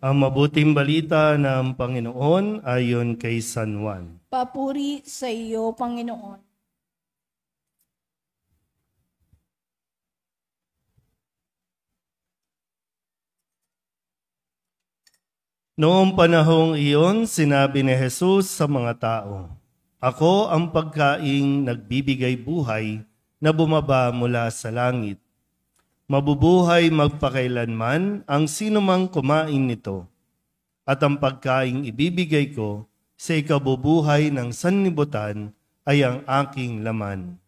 Ang mabuting balita ng Panginoon ayon kay San Juan. Papuri sa iyo, Panginoon. Noong panahong iyon, sinabi ni Jesus sa mga tao, "Ako ang pagkaing nagbibigay buhay na bumaba mula sa langit. Mabubuhay magpakailanman ang sinumang kumain nito, at ang pagkaing ibibigay ko sa ikabubuhay ng sanlibutan ay ang aking laman."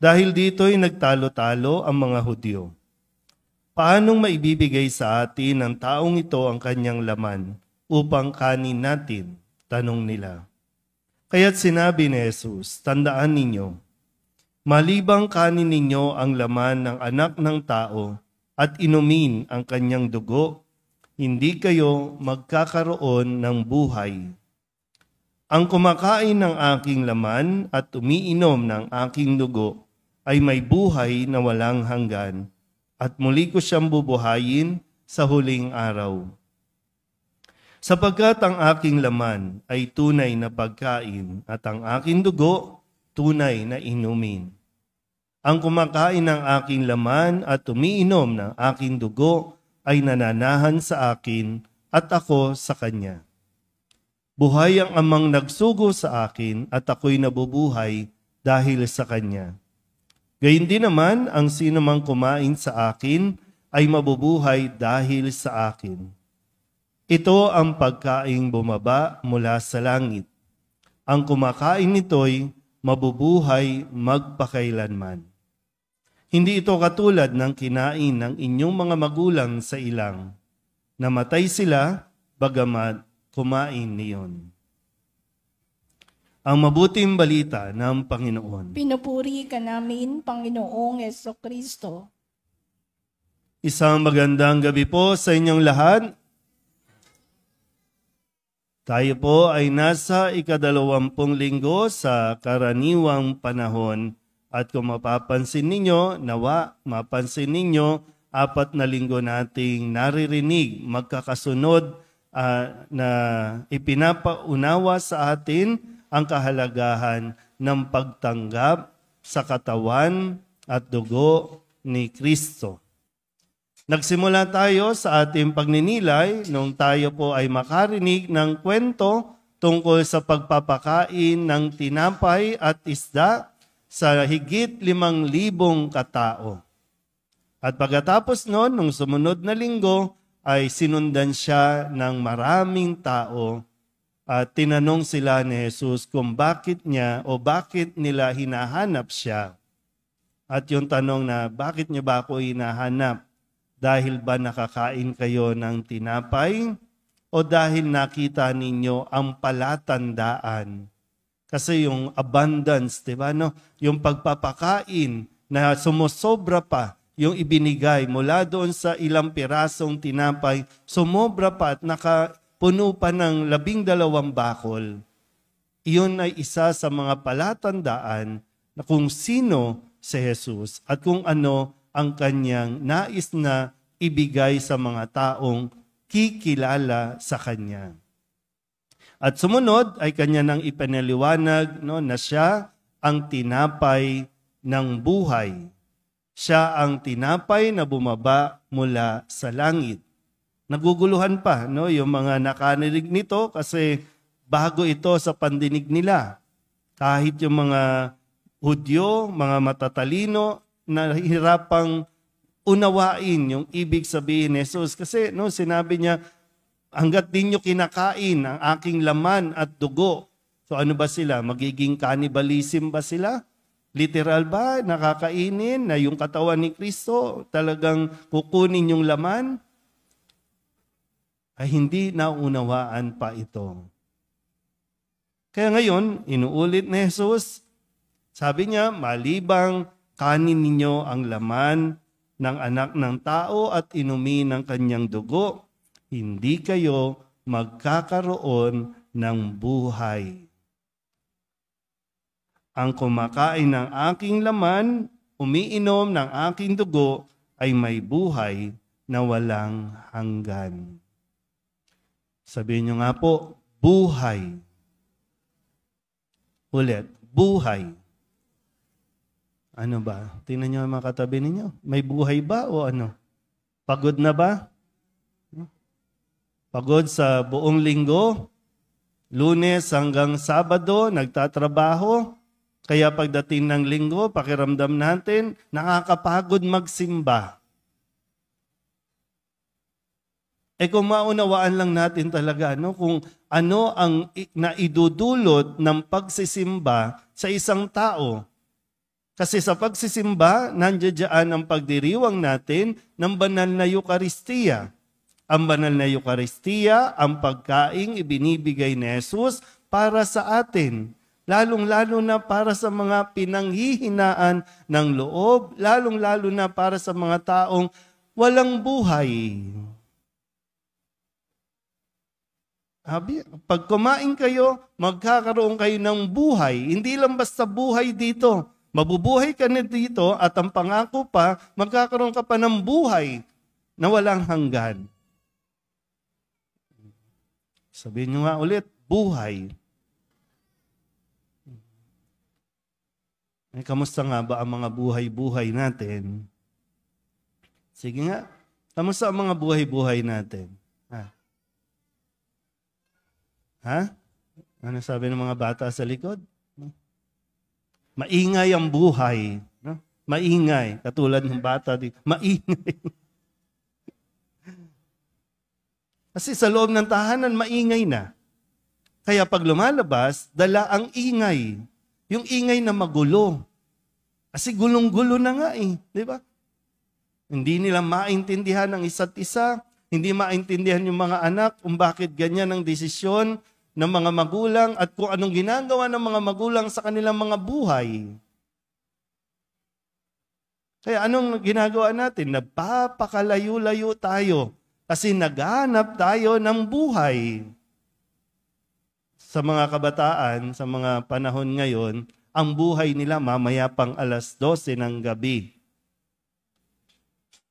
Dahil dito'y nagtalo-talo ang mga Hudyo. Paanong maibibigay sa atin ng taong ito ang kanyang laman upang kanin natin? Tanong nila. Kaya't sinabi ni Jesus, "Tandaan ninyo, malibang kanin ninyo ang laman ng anak ng tao at inumin ang kanyang dugo, hindi kayo magkakaroon ng buhay. Ang kumakain ng aking laman at umiinom ng aking dugo ay may buhay na walang hanggan, at muli ko siyang bubuhayin sa huling araw. Sapagkat ang aking laman ay tunay na pagkain at ang aking dugo tunay na inumin. Ang kumakain ng aking laman at umiinom ng aking dugo ay nananahan sa akin at ako sa kanya. Buhay ang amang nagsugo sa akin at ako'y nabubuhay dahil sa kanya. Gayun din naman, ang sinumang kumain sa akin ay mabubuhay dahil sa akin. Ito ang pagkaing bumaba mula sa langit. Ang kumakain nito'y mabubuhay magpakailanman. Hindi ito katulad ng kinain ng inyong mga magulang sa ilang. Namatay sila, bagamat kumain niyon." Ang mabuting balita ng Panginoon. Pinupuri ka namin, Panginoong Jesucristo. Isang magandang gabi po sa inyong lahat. Tayo po ay nasa ika-20 linggo sa karaniwang panahon. At kung mapapansin ninyo, nawa mapansin ninyo, 4 na linggo nating naririnig magkakasunod na ipinapaunawa sa atin ang kahalagahan ng pagtanggap sa katawan at dugo ni Kristo. Nagsimula tayo sa ating pagninilay nung tayo po ay makarinig ng kwento tungkol sa pagpapakain ng tinapay at isda sa higit 5,000 katao. At pagkatapos noon, nung sumunod na linggo, ay sinundan siya ng maraming tao. At tinanong sila ni Jesus kung bakit niya o bakit nila hinahanap siya. At yung tanong na, bakit niyo ba ako hinahanap? Dahil ba nakakain kayo ng tinapay? O dahil nakita ninyo ang palatandaan? Kasi yung abundance, di ba? No? Yung pagpapakain na sumusobra pa, yung ibinigay mula doon sa ilang pirasong tinapay, sumobra pa at puno pa ng 12 bakol. Iyon ay isa sa mga palatandaan na kung sino si Jesus at kung ano ang kanyang nais na ibigay sa mga taong kikilala sa kanya. At sumunod ay kanya nang ipinaliwanag na siya ang tinapay ng buhay. Siya ang tinapay na bumaba mula sa langit. Naguguluhan pa yung mga nakaninig nito kasi bago ito sa pandinig nila. Kahit yung mga Hudyo, mga matatalino, nahihirapang unawain yung ibig sabihin ni Jesus. Kasi sinabi niya, hanggat di nyo kinakain ang aking laman at dugo. So ano ba sila? Magiging cannibalism ba sila? Literal ba? Nakakainin na yung katawan ni Kristo talagang kukunin yung laman? Ay hindi naunawaan pa ito. Kaya ngayon, inuulit ni Jesus, sabi niya, malibang kanin ninyo ang laman ng anak ng tao at inumin ng kanyang dugo, hindi kayo magkakaroon ng buhay. Ang kumakain ng aking laman, umiinom ng aking dugo, ay may buhay na walang hanggan. Sabihin nyo nga po, buhay. Ulit, buhay. Ano ba? Tingnan nyo ang mga katabi ninyo. May buhay ba o ano? Pagod na ba? Pagod sa buong linggo? Lunes hanggang Sabado, nagtatrabaho? Kaya pagdating ng linggo, pakiramdam natin, nakakapagod magsimba. Kung maunawaan lang natin talaga, kung ano ang naidudulot ng pagsisimba sa isang tao. Kasi sa pagsisimba, nandiyan ang pagdiriwang natin ng banal na Eucharistia. Ang banal na Eucharistia, ang pagkaing ibinibigay ni Jesus para sa atin. Lalong-lalo na para sa mga pinanghihinaan ng loob, lalong-lalo na para sa mga taong walang buhay. Pag kumain kayo, magkakaroon kayo ng buhay. Hindi lang basta buhay dito. Mabubuhay ka na dito at ang pangako pa, magkakaroon ka pa ng buhay na walang hanggan. Sabihin nyo nga ulit, buhay. Kamusta nga ba ang mga buhay-buhay natin? Sige nga, kamusta ang mga buhay-buhay natin? Ha? Ano sabi ng mga bata sa likod? Maingay ang buhay. No? Maingay. Katulad ng bata dito. Maingay. Kasi sa loob ng tahanan, maingay na. Kaya pag lumalabas, dala ang ingay. Yung ingay na magulo. Kasi gulong-gulo na nga eh. Di ba? Hindi nila maintindihan ang isa't isa. Hindi maintindihan yung mga anak kung bakit ganyan ang desisyon ng mga magulang at kung anong ginagawa ng mga magulang sa kanilang mga buhay. Kaya anong ginagawa natin? Nagpapakalayo-layo tayo kasi naghanap tayo ng buhay. Sa mga kabataan, sa mga panahon ngayon, ang buhay nila mamaya pang 12:00 ng gabi.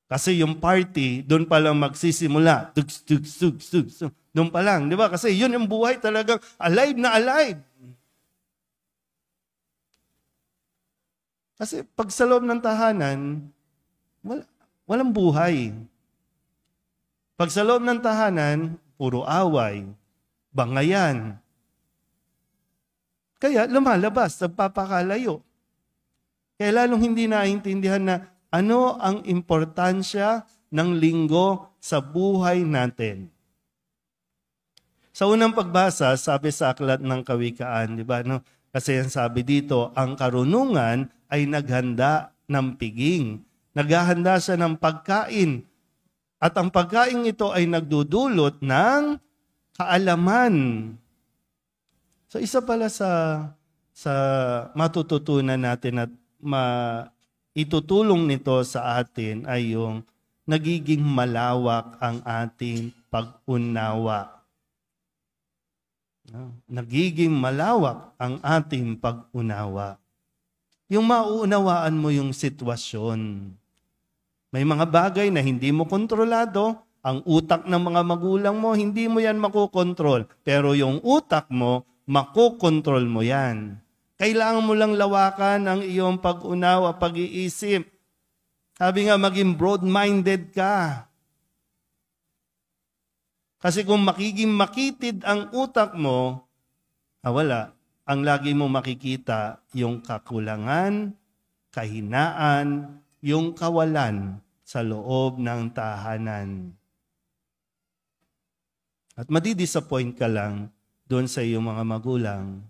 Kasi yung party, doon pa lang magsisimula. Tugs, tugs, tugs, tugs. Doon pa lang, di ba? Kasi yun yung buhay talagang alive na alive. Kasi pag sa loob ng tahanan, walang buhay. Pag sa loob ng tahanan, puro away, bangayan. Kaya lumalabas, nagpapakalayo. Kaya lalong hindi naiintindihan na ano ang importansya ng linggo sa buhay natin. Sa unang pagbasa, sabi sa aklat ng Kawikaan, di ba? No? Kasi ang sabi dito, ang karunungan ay naghanda ng piging. Naghahanda siya ng pagkain. At ang pagkain ito ay nagdudulot ng kaalaman. So isa pala sa matututunan natin at itutulong nito sa atin ay yung nagiging malawak ang ating pag-unawa. Nagiging malawak ang ating pag-unawa. Yung mauunawaan mo yung sitwasyon. May mga bagay na hindi mo kontrolado, ang utak ng mga magulang mo, hindi mo yan makokontrol. Pero yung utak mo, makokontrol mo yan. Kailangan mo lang lawakan ang iyong pag-unawa, pag-iisip. Sabi nga, maging broad-minded ka. Kasi kung makiging makitid ang utak mo, wala. Ang lagi mo makikita, yung kakulangan, kahinaan, yung kawalan sa loob ng tahanan. At madidisappoint ka lang doon sa iyong mga magulang.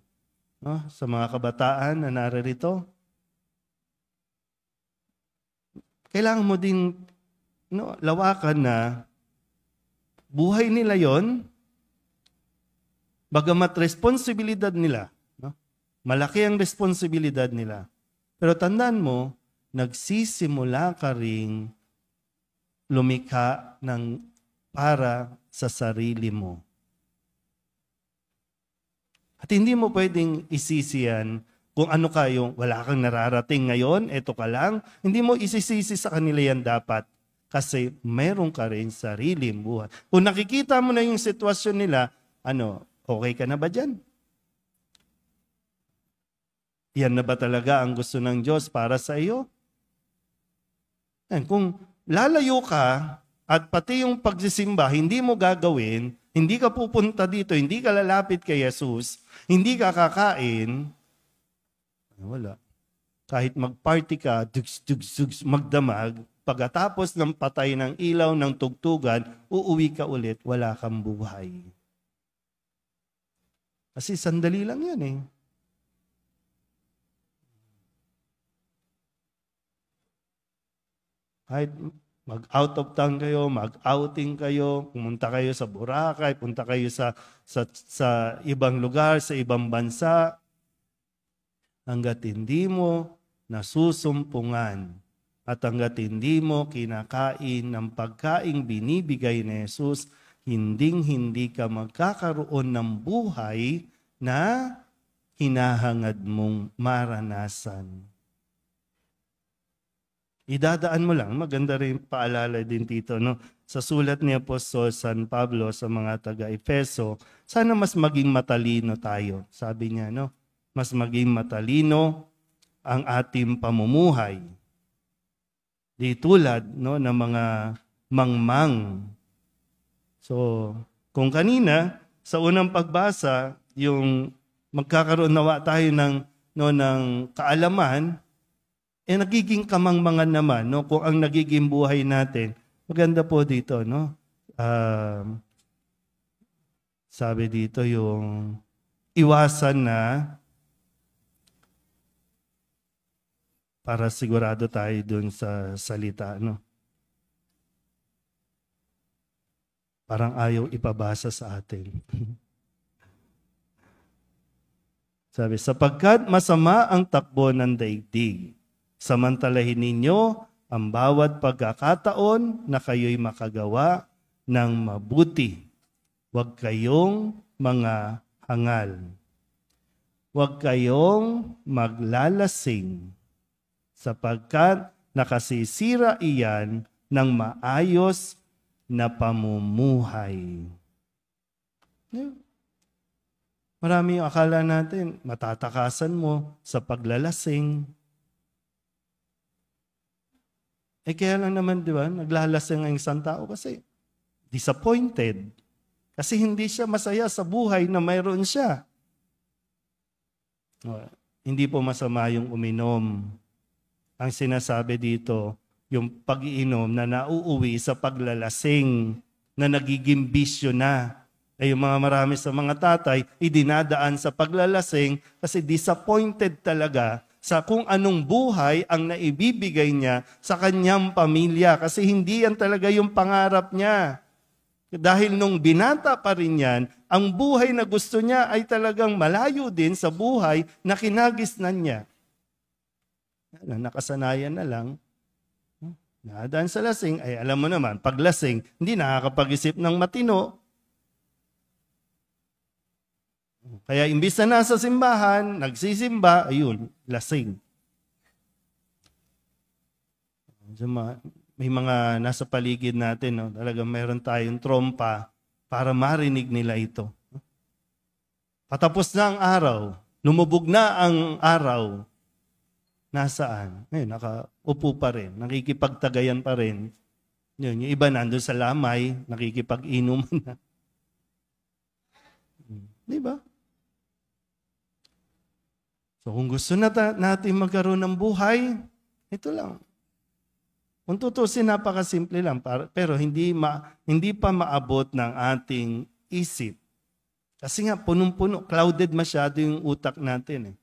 No? Sa mga kabataan na naririto. Kailangan mo din lawakan na buhay nila yon, bagamat responsibilidad nila. No? Malaki ang responsibilidad nila. Pero tandaan mo, nagsisimula ka ring lumikha ng para sa sarili mo. At hindi mo pwedeng isisi yan kung ano kayong wala kang nararating ngayon, eto ka lang. Hindi mo isisisi sa kanila yan dapat. kasi meron ka rin sariling buhay. Kung nakikita mo na yung sitwasyon nila, okay ka na ba dyan? Yan na ba talaga ang gusto ng Diyos para sa iyo? Kung lalayo ka at pati yung pagsisimba, hindi mo gagawin, hindi ka pupunta dito, hindi ka lalapit kay Jesus, hindi ka kakain, wala. Kahit mag-party ka, dugs, magdamag, pagkatapos ng patay ng ilaw ng tugtugan, uuwi ka ulit, wala kang buhay. Kasi sandali lang yan eh. Kahit mag-out of town kayo, mag-outing kayo, pumunta kayo sa Boracay, punta kayo sa ibang lugar, sa ibang bansa, hanggat hindi mo nasusumpungan at hanggat hindi mo kinakain ng pagkaing binibigay ni Jesus, hindi ka magkakaroon ng buhay na hinahangad mong maranasan. Idadaan mo lang, maganda rin paalala din dito, no? Sa sulat ni Apostol San Pablo sa mga taga-Efeso, sana mas maging matalino tayo. Sabi niya, no? Mas maging matalino ang ating pamumuhay. Di tulad, no, ng mga mangmang. So, kung kanina, sa unang pagbasa, yung magkakaroon nawa tayo ng kaalaman, nagiging kamangmangan naman, no? Kung ang nagiging buhay natin. Maganda po dito, no? Sabi dito yung iwasan na para sigurado tayo dun sa salita, no? Parang ayaw ipabasa sa atin. Sabi, sapagkat masama ang takbo ng daigdig, samantalahin ninyo ang bawat pagkakataon na kayo'y makagawa ng mabuti. Huwag kayong mga hangal. Huwag kayong maglalasing, sapagkat nakasisira iyan ng maayos na pamumuhay. Marami yung akala natin, matatakasan mo sa paglalasing. Kaya lang naman, di ba, naglalasing ang isang tao kasi disappointed. Kasi hindi siya masaya sa buhay na mayroon siya. Hindi po masama yung uminom. Ang sinasabi dito, yung pag-iinom na nauuwi sa paglalasing, na nagiging bisyo na. Yung mga marami sa mga tatay, idinadaan sa paglalasing kasi disappointed talaga sa kung anong buhay ang naibibigay niya sa kanyang pamilya. Kasi hindi yan talaga yung pangarap niya. Dahil nung binata pa rin yan, ang buhay na gusto niya ay talagang malayo din sa buhay na kinagisnan niya. Nakasanayan na lang. Nadaan sa lasing, ay alam mo naman, pag lasing, hindi nakakapag-isip ng matino. Kaya imbis na nasa simbahan, nagsisimba, ayun, lasing. May mga nasa paligid natin, no? Talagang mayroon tayong trompa para marinig nila ito. Patapos na ang araw, lumubog na ang araw, nasaan? Ngayon, nakaupo pa rin, nakikipagtagayan pa rin. Yun, yung iba nandun sa lamay, nakikipag-inuman na. Di ba? So kung gusto natin magkaroon ng buhay, ito lang. Kung tutusin, napakasimple lang, pero hindi pa maabot ng ating isip. Kasi nga, punong-puno, clouded masyado yung utak natin.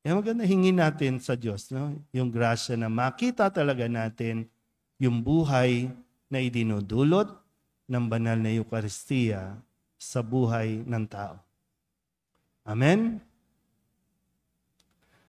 Kaya maganda hingin natin sa Diyos, no? Yung grasya na makita talaga natin yung buhay na idinudulot ng banal na Eucharistia sa buhay ng tao. Amen?